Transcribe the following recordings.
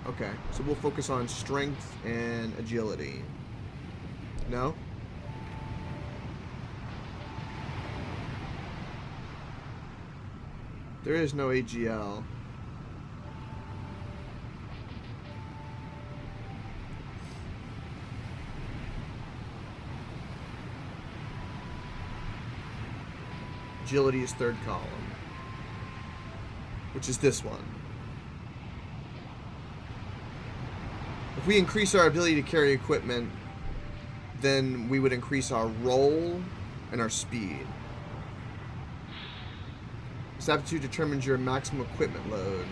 Okay, so we'll focus on strength and agility. No? There is no AGL. Agility is third column, which is this one. If we increase our ability to carry equipment, then we would increase our roll and our speed. This aptitude determines your maximum equipment load.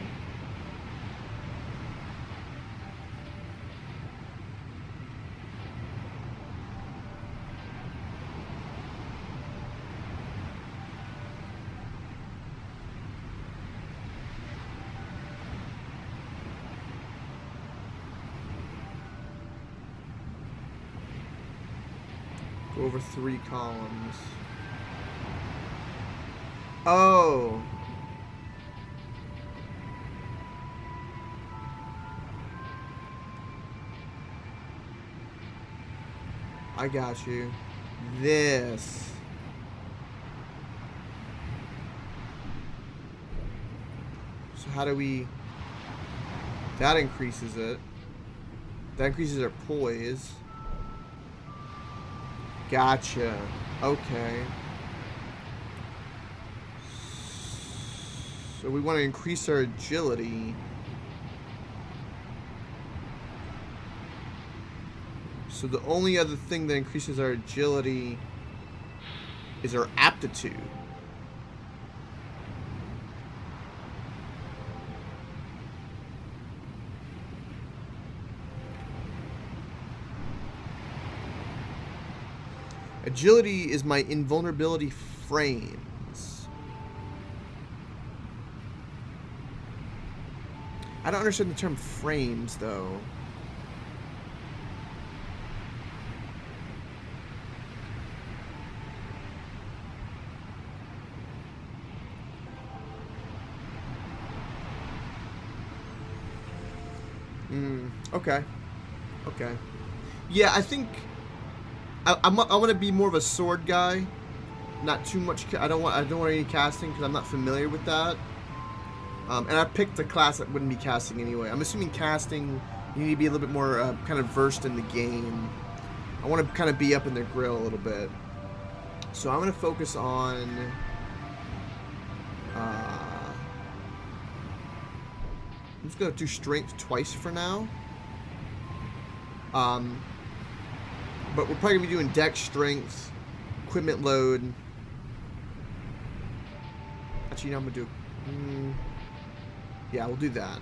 Go over 3 columns. Oh. I got you. This. So how do we... That increases it. That increases our poise. Gotcha. Okay. So we want to increase our agility. So the only other thing that increases our agility is our aptitude. Agility is my invulnerability frames. I don't understand the term frames, though. Okay. Okay. Yeah, I think... I want to be more of a sword guy, not too much. I don't want any casting because I'm not familiar with that. And I picked a class that wouldn't be casting anyway. I'm assuming casting, you need to be a little bit more kind of versed in the game. I want to kind of be up in their grill a little bit. So I'm going to focus on. I'm just going to do strength twice for now. But we're probably going to be doing dex strength, equipment load. Actually, no, I'm going to do... yeah, we'll do that.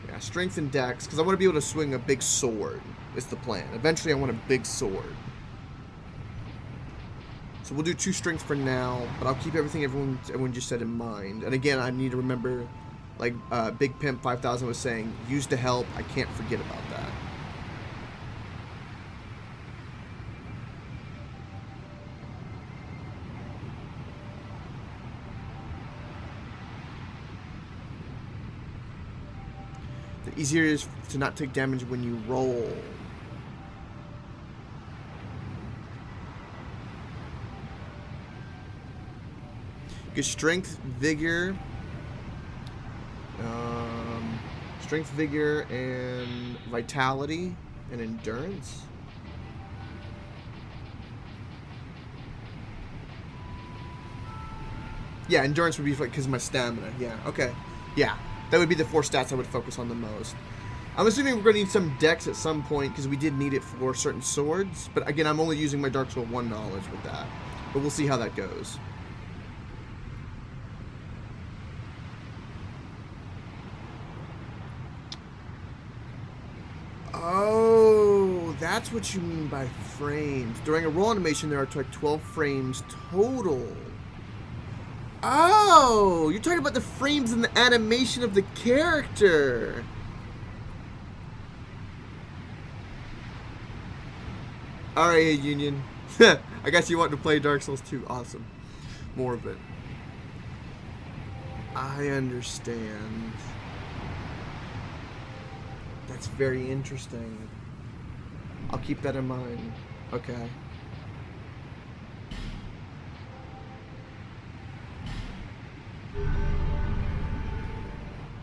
Yeah, strength and dex, because I want to be able to swing a big sword, is the plan. Eventually, I want a big sword. So we'll do 2 strength for now, but I'll keep everything everyone just said in mind. And again, I need to remember, like Big Pimp 5000 was saying, use to help. I can't forget about that. The easier it is to not take damage when you roll. Get strength, vigor, and vitality and endurance. Yeah, endurance would be because of my stamina. Yeah, okay. Yeah, that would be the 4 stats I would focus on the most. I'm assuming we're going to need some dex at some point because we did need it for certain swords. But again, I'm only using my Dark Souls 1 knowledge with that. But we'll see how that goes. Oh, that's what you mean by frames. During a roll animation, there are like 12 frames total. Oh, you're talking about the frames in the animation of the character. Alright, hey, Union. I guess you want to play Dark Souls 2. Awesome. More of it. I understand. That's very interesting. I'll keep that in mind. Okay.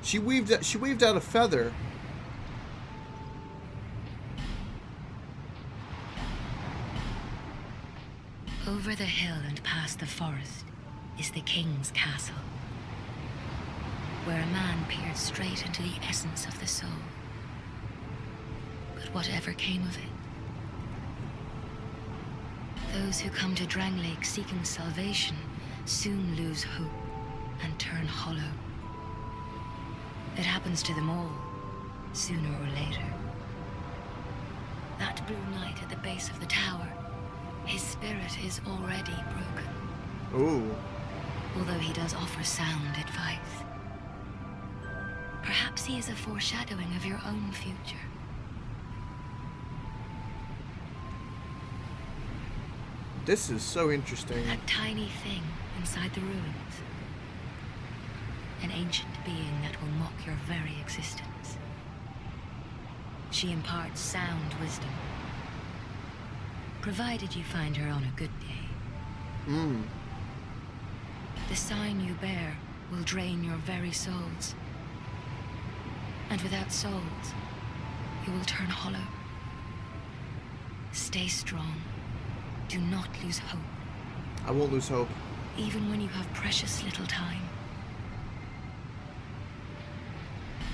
She weaved out a feather. Over the hill and past the forest is the king's castle, where a man peered straight into the essence of the soul. But whatever came of it, those who come to Drangleic seeking salvation soon lose hope and turn hollow. It happens to them all, sooner or later. That blue knight at the base of the tower, his spirit is already broken. Ooh. Although he does offer sound advice. Perhaps he is a foreshadowing of your own future. This is so interesting. That tiny thing inside the ruins. An ancient being that will mock your very existence. She imparts sound wisdom. Provided you find her on a good day. The sign you bear will drain your very souls. And without souls, you will turn hollow. Stay strong. Do not lose hope. I won't lose hope. Even when you have precious little time.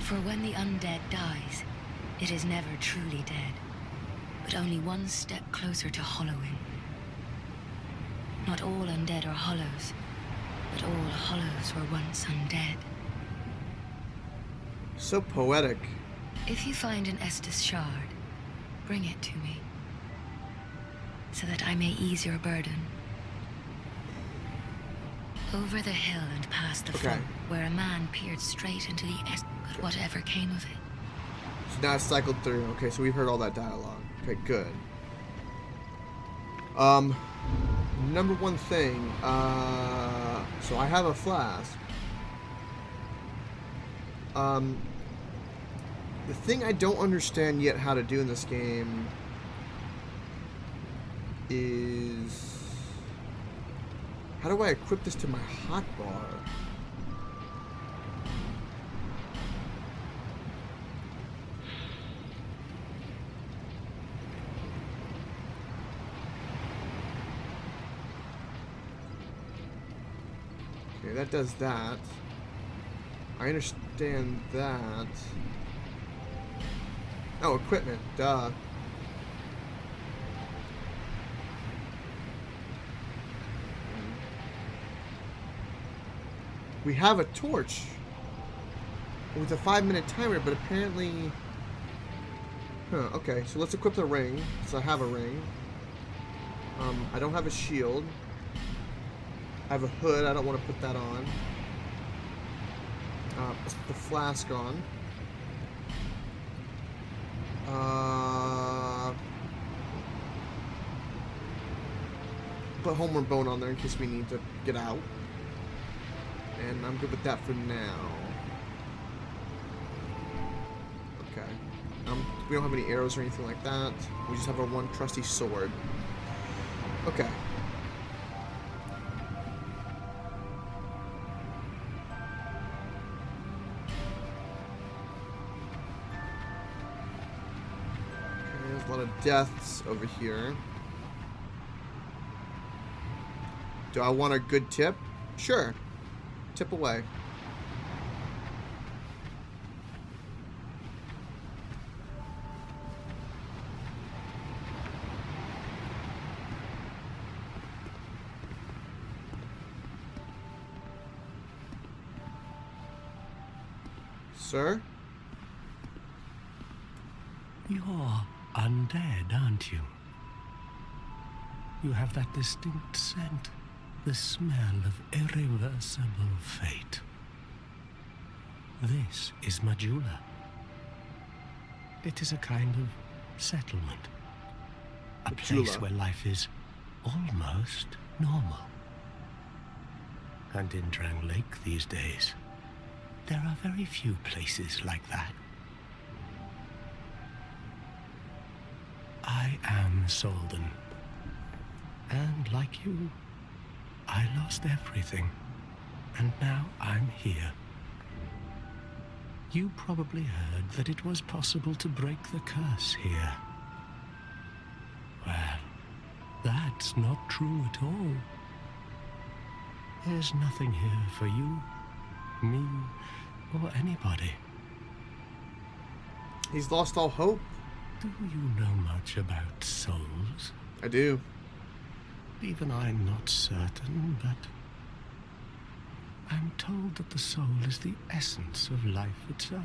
For when the undead dies, it is never truly dead, but only one step closer to hollowing. Not all undead are hollows, but all hollows were once undead. So poetic. If you find an Estus shard, bring it to me, so that I may ease your burden. Over the hill and past the front, where a man peered straight into the but whatever came of it. So now it's cycled through. Okay, so we've heard all that dialogue. Okay, good. Number one thing, so I have a flask. The thing I don't understand yet how to do in this game is, how do I equip this to my hotbar? Okay, that does that. I understand that. Oh, equipment, duh. We have a torch with a 5-minute timer, but apparently... okay, so let's equip the ring, so I have a ring. I don't have a shield. I have a hood, I don't want to put that on. Let's put the flask on. Put Homeward Bone on there in case we need to get out. And I'm good with that for now. Okay. We don't have any arrows or anything like that. We just have our one trusty sword. Okay. There's a lot of deaths over here. Do I want a good tip? Sure. Tip away. Sir? You're undead, aren't you? You have that distinct scent, the smell of irreversible fate. This is Majula. It is a kind of settlement. A place where life is almost normal. And in Drangleic these days, there are very few places like that. I am Solden. And like you, I lost everything. And now I'm here. You probably heard that it was possible to break the curse here. Well, that's not true at all. There's nothing here for you, me, or anybody. He's lost all hope. Do you know much about souls? I do. Even I'm not certain, but I'm told that the soul is the essence of life itself.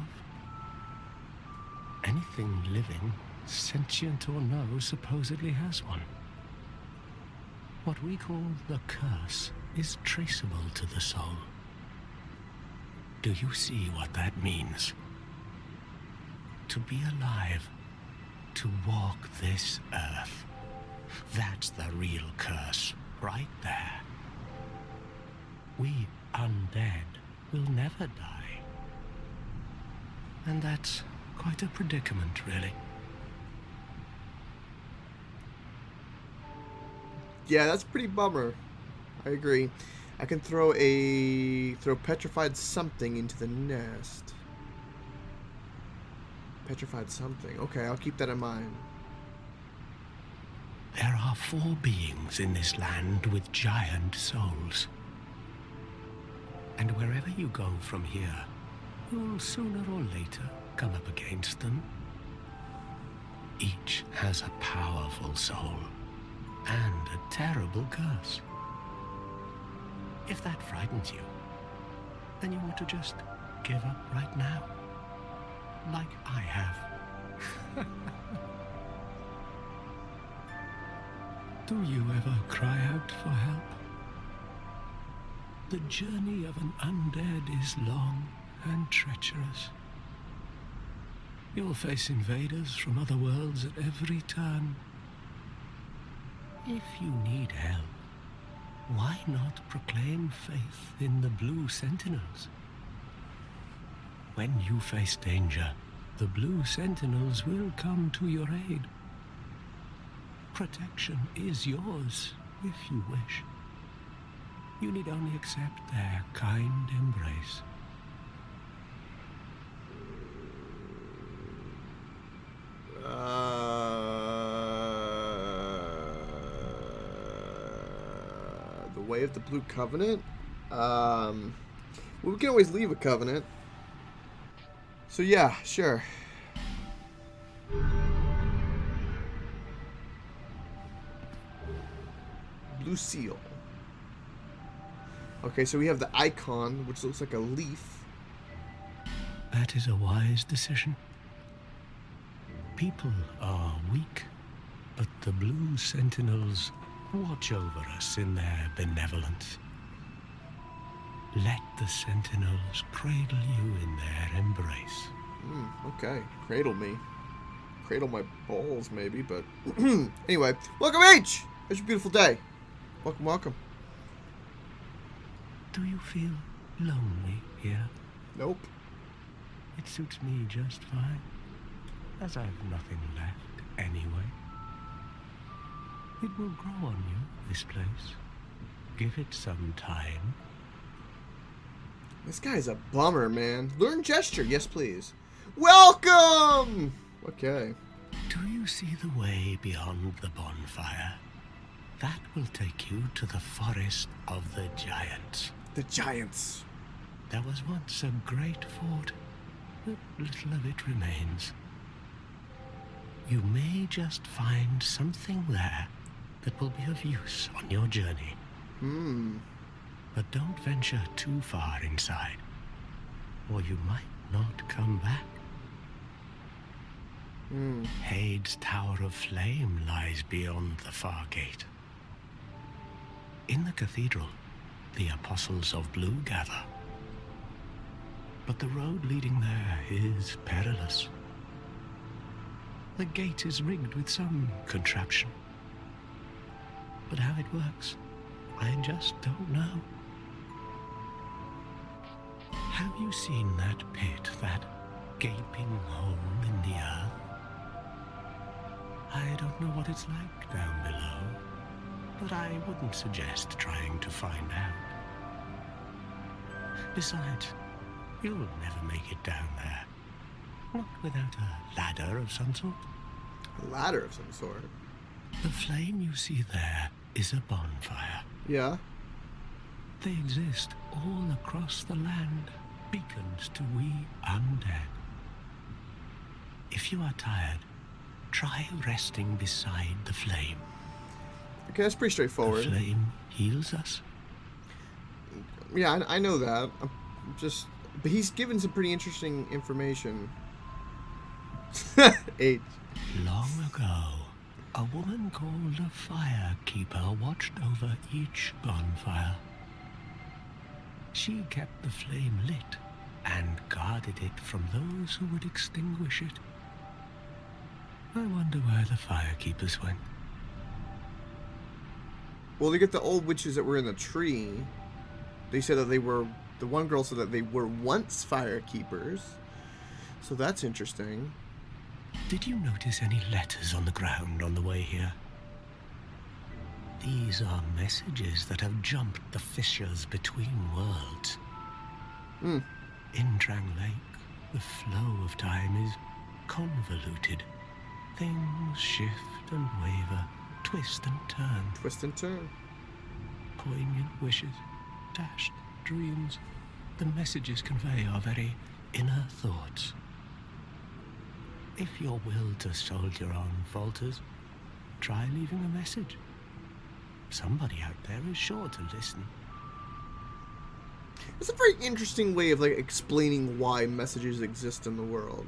Anything living, sentient or no, supposedly has one. What we call the curse is traceable to the soul. Do you see what that means? To be alive, to walk this earth. That's the real curse, right there. We undead will never die. And that's quite a predicament, really. Yeah, that's a pretty bummer. I agree. I can throw petrified something into the nest. Petrified something. Okay, I'll keep that in mind. There are 4 beings in this land with giant souls. And wherever you go from here, you'll sooner or later come up against them. Each has a powerful soul and a terrible curse. If that frightens you, then you ought to just give up right now, like I have. Do you ever cry out for help? The journey of an undead is long and treacherous. You'll face invaders from other worlds at every turn. If you need help, why not proclaim faith in the Blue Sentinels? When you face danger, the Blue Sentinels will come to your aid. Protection is yours, if you wish. You need only accept their kind embrace. The Way of the Blue Covenant? Well, we can always leave a covenant. So yeah, sure. Blue seal. Okay, so we have the icon, which looks like a leaf. That is a wise decision. People are weak, but the Blue Sentinels watch over us in their benevolence. Let the Sentinels cradle you in their embrace. Okay, cradle me. Cradle my balls, maybe, but... Anyway, welcome, H! It's a beautiful day. Welcome, welcome. Do you feel lonely here? Nope. It suits me just fine, as I've nothing left anyway. It will grow on you, this place. Give it some time. This guy's a bummer, man. Learn gesture, yes please. Welcome! Okay. Do you see the way beyond the bonfire? That will take you to the forest of the giants. The giants. There was once a great fort, but little of it remains. You may just find something there that will be of use on your journey. But don't venture too far inside, or you might not come back. Hade's Tower of Flame lies beyond the far gate. In the cathedral, the Apostles of Blue gather. But the road leading there is perilous. The gate is rigged with some contraption. But how it works, I just don't know. Have you seen that pit, that gaping hole in the earth? I don't know what it's like down below, but I wouldn't suggest trying to find out. Besides, you'll never make it down there. Not without a ladder of some sort. A ladder of some sort. The flame you see there is a bonfire. Yeah. They exist all across the land, beacons to we undead. If you are tired, try resting beside the flame. Okay, that's pretty straightforward. The flame heals us. Yeah, I know that. But he's given some pretty interesting information. H. Long ago, a woman called a firekeeper watched over each bonfire. She kept the flame lit and guarded it from those who would extinguish it. I wonder where the firekeepers went. Well, they get the old witches that were in the tree. They said that they were... The one girl said that they were once firekeepers. So that's interesting. Did you notice any letters on the ground on the way here? These are messages that have jumped the fissures between worlds. In Drang Lake, the flow of time is convoluted. Things shift and waver, twist and turn. Twist and turn. Poignant wishes, dashed dreams. The messages convey our very inner thoughts. If your will to soldier on falters, try leaving a message. Somebody out there is sure to listen. It's a very interesting way of explaining why messages exist in the world.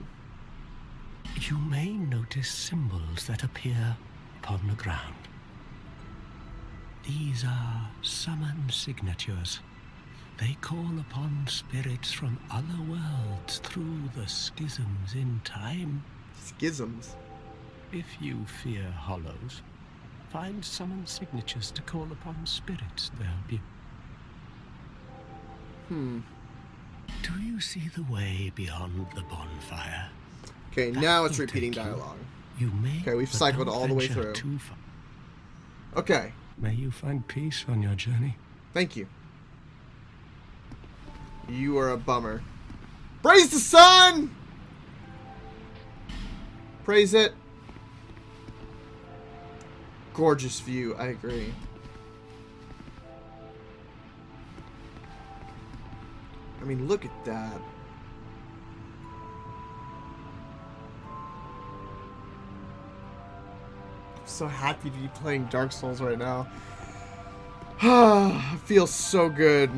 You may notice symbols that appear upon the ground. These are summon signatures. They call upon spirits from other worlds through the schisms in time. Schisms? If you fear hollows, find summon signatures to call upon spirits to help you. Do you see the way beyond the bonfire? Okay, That now it's will repeating take you. dialogue. You may. Okay, we've but cycled don't all the way venture through. Too far. Okay, May you find peace on your journey. thank you. You are a bummer. Praise the sun! Praise it. Gorgeous view, I agree. I mean, look at that. I'm so happy to be playing Dark Souls right now. It feels so good.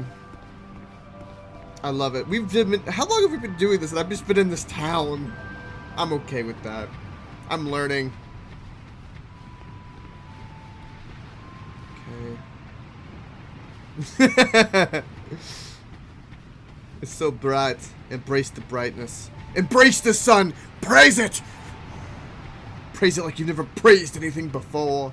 I love it. How long have we been doing this? And I've just been in this town. I'm okay with that. I'm learning. Okay. It's so bright. Embrace the brightness. Embrace the sun. Praise it. Praise it like you've never praised anything before.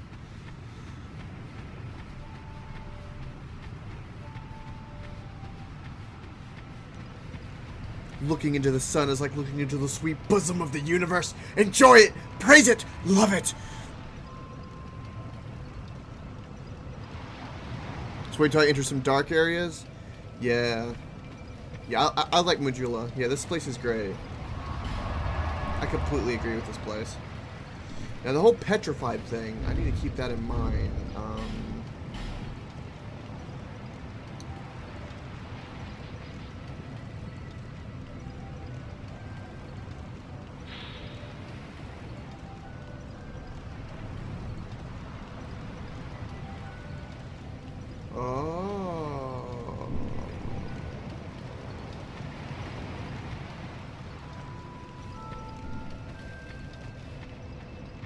Looking into the sun is like looking into the sweet bosom of the universe. Enjoy it. Praise it. Love it. So wait till I enter some dark areas. Yeah. Yeah, I like Majula. Yeah, this place is great. I completely agree with this place. Now, the whole petrified thing, I need to keep that in mind.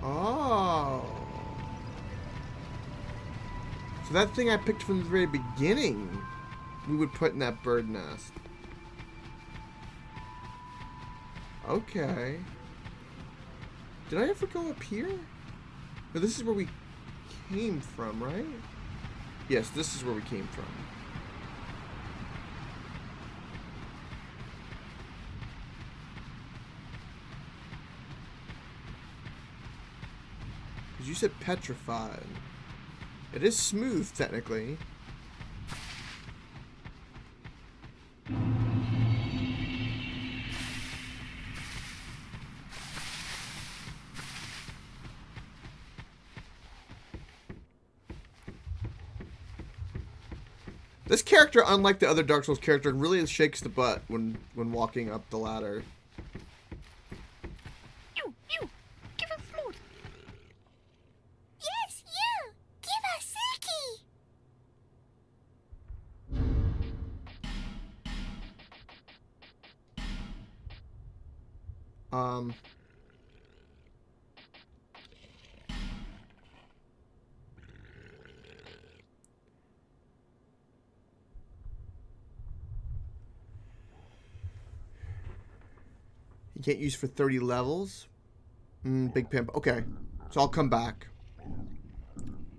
Oh. So that thing I picked from the very beginning, we would put in that bird nest. Okay. Did I ever go up here? No, this is where we came from, right? Yes, this is where we came from. you said petrified. It is smooth, technically. This character, unlike the other Dark Souls character, really shakes the butt when walking up the ladder. You, give us food. Yes, you, give us Silky. You can't use for 30 levels. Big pimp. Okay. So I'll come back.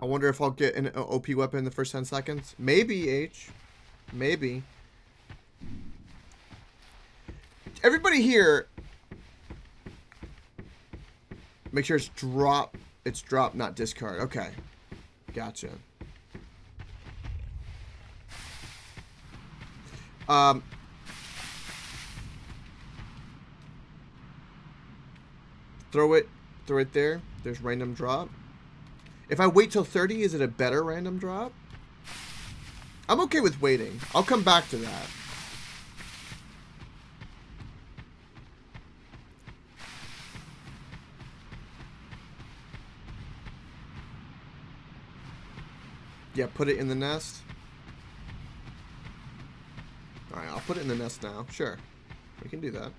I wonder if I'll get an OP weapon in the first 10 seconds. Maybe, H. Maybe. Everybody here, make sure it's drop. It's drop, not discard. Okay. Gotcha. Throw it there. There's random drop. If I wait till 30, is it a better random drop? I'm okay with waiting. I'll come back to that. Yeah, put it in the nest. Alright, I'll put it in the nest now. Sure. We can do that.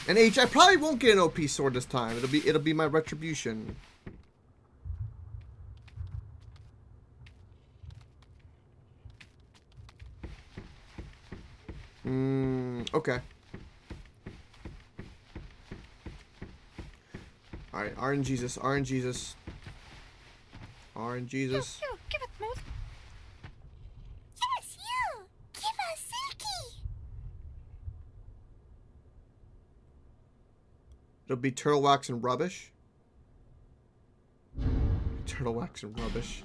And H, I probably won't get an OP sword this time. It'll be my retribution. Okay. Alright, RNGesus, RNGesus. RNGesus. You, give us food. Yes, you, give us silky. It'll be turtle wax and rubbish. Turtle wax and rubbish.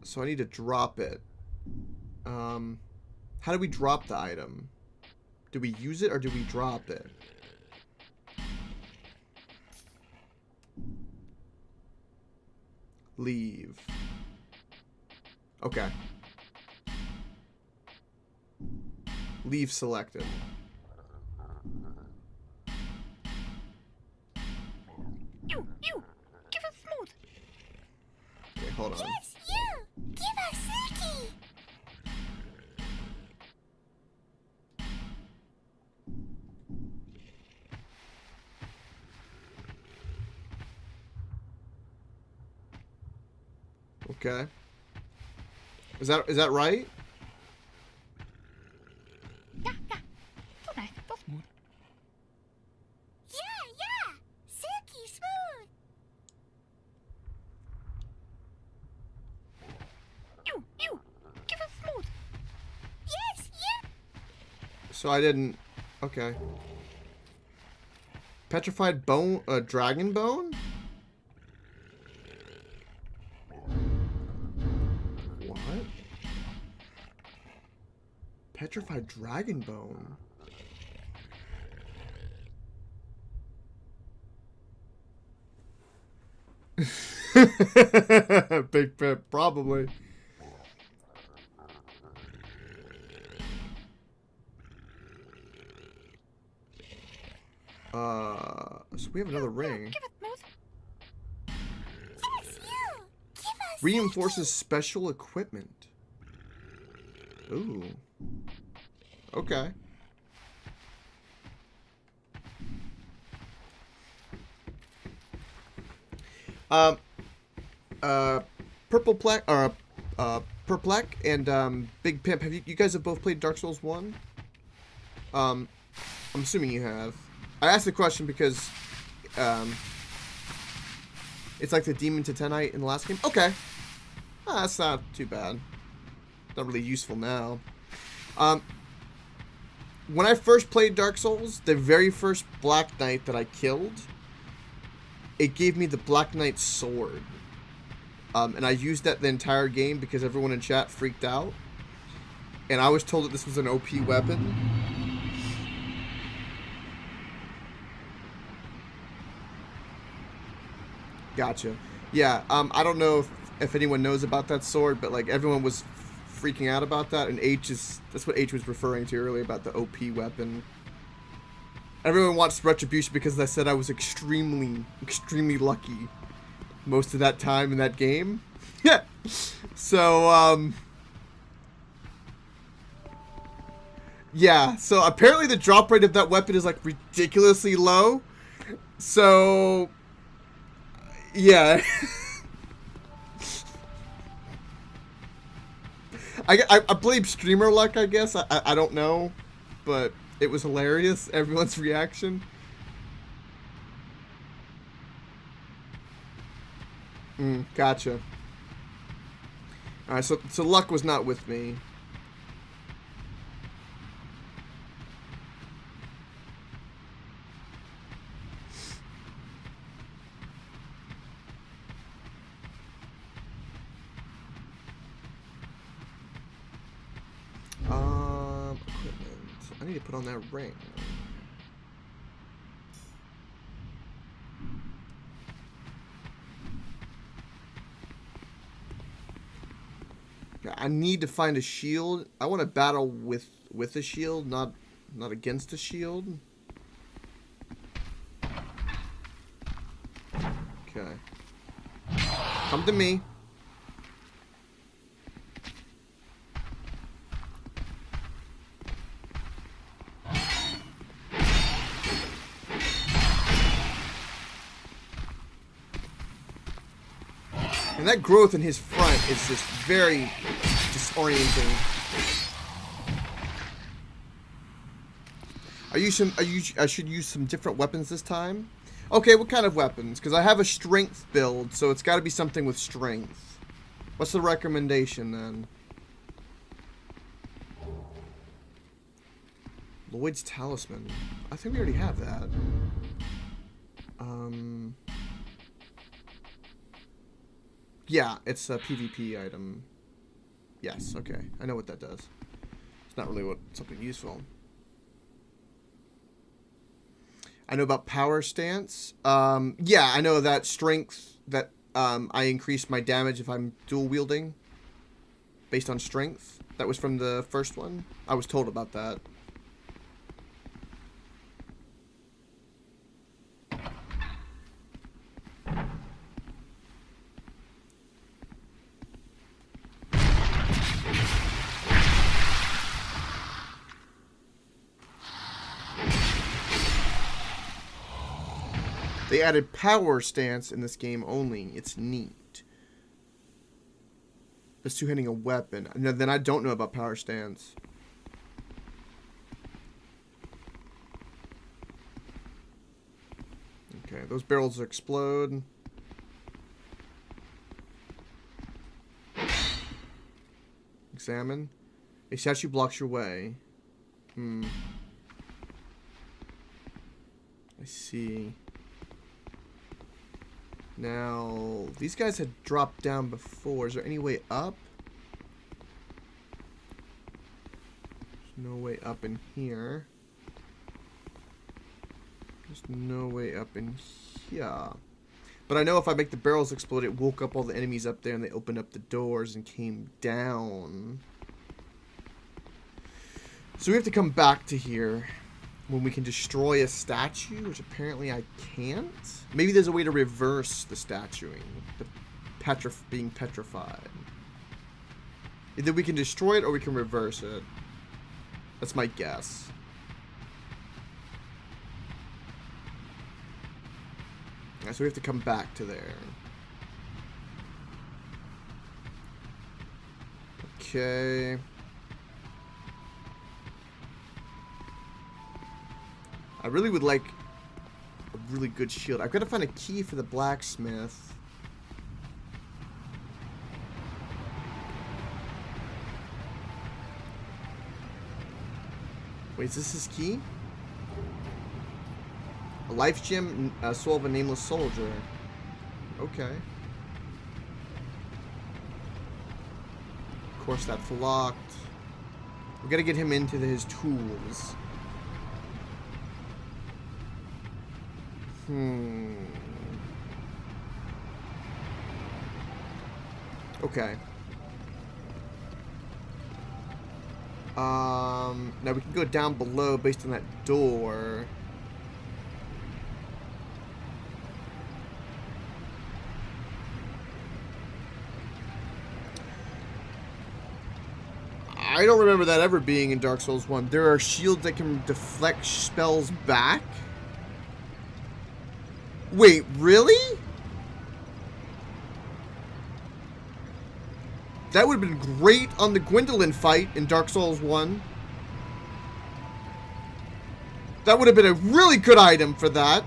So I need to drop it. How do we drop the item? Do we use it or do we drop it? Leave. Okay. Leave selected. You, give us food. Okay, hold on. Yes, you, give us silky. Okay. Is that right? Yeah. So nice, so smooth. Yeah. Silky smooth. You, give us smooth. Yes, you. So I didn't. Okay. Petrified bone, dragon bone? What? Petrified dragon bone? Big pip, probably. So we have another ring. Give us smooth. Yes, you. Give us Reinforces special equipment. Ooh. Okay. Purple Plek or Perplek and Big Pimp. Have you guys have both played Dark Souls 1? I'm assuming you have. I asked the question because it's like the Demon Titanite in the last game. Okay. Ah, that's not too bad. Not really useful now. When I first played Dark Souls, the very first Black Knight that I killed, it gave me the Black Knight sword. And I used that the entire game because everyone in chat freaked out. And I was told that this was an OP weapon. Gotcha. Yeah, I don't know if anyone knows about that sword, but like everyone was freaking out about that, and that's what H was referring to earlier about the OP weapon. Everyone wants retribution because I said I was extremely lucky most of that time in that game. Yeah. So, yeah, so apparently the drop rate of that weapon is like ridiculously low. So, yeah. I blame streamer luck, I guess. I don't know, but it was hilarious, everyone's reaction. Gotcha. Alright, so luck was not with me. Equipment. I need to put on that ring. I need to find a shield. I want to battle with a shield, not against a shield. Okay. Come to me. And that growth in his front is just very disorienting. I should use some different weapons this time. Okay, what kind of weapons? Because I have a strength build, so it's got to be something with strength. What's the recommendation then? Lloyd's Talisman. I think we already have that. Yeah, it's a PvP item. Yes, okay. I know what that does. It's not really something useful. I know about power stance. Yeah, I know that strength, that I increase my damage if I'm dual wielding based on strength. That was from the first one. I was told about that. They added power stance in this game only. It's neat. It's two-handing a weapon. No, then I don't know about power stance. Okay, those barrels explode. Examine. A statue blocks your way. I see. Now, these guys had dropped down before. Is there any way up? There's no way up in here. There's no way up in here. But I know if I make the barrels explode, it woke up all the enemies up there and they opened up the doors and came down. So we have to come back to here when we can destroy a statue, which apparently I can't. Maybe there's a way to reverse the statuing, the being petrified. Either we can destroy it or we can reverse it. That's my guess. So we have to come back to there. Okay. I really would like a really good shield. I've got to find a key for the blacksmith. Wait, is this his key? A life gem, soul of a nameless soldier. Okay. Of course, that's locked. We gotta get him into his tools. Okay. Now we can go down below based on that door. I don't remember that ever being in Dark Souls 1. There are shields that can deflect spells back? Wait, really? That would have been great on the Gwendolyn fight in Dark Souls 1. That would have been a really good item for that.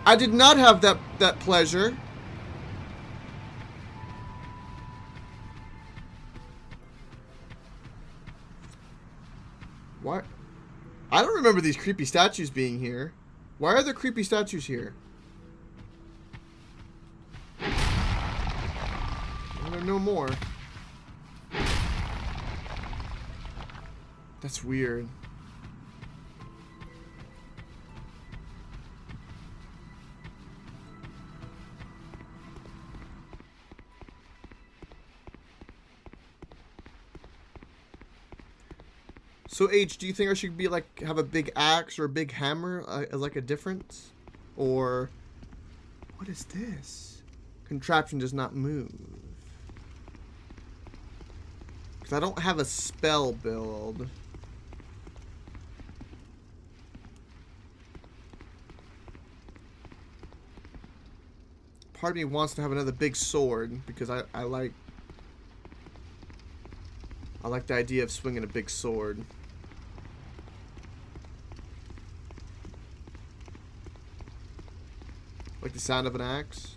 I did not have that pleasure. What? I don't remember these creepy statues being here. Why are there creepy statues here? There are no more. That's weird. So H, do you think I should be like have a big axe or a big hammer as like a difference? Or what is this? Contraption does not move. Because I don't have a spell build. Part of me wants to have another big sword because I like the idea of swinging a big sword. Like the sound of an axe?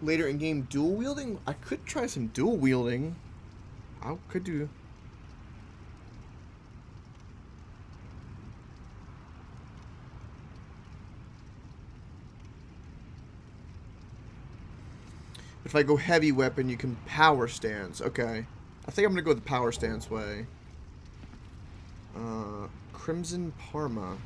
Later in game dual wielding? I could try some dual wielding. I could do. If I go heavy weapon, you can power stance. Okay. I think I'm going to go the power stance way. Crimson Parma.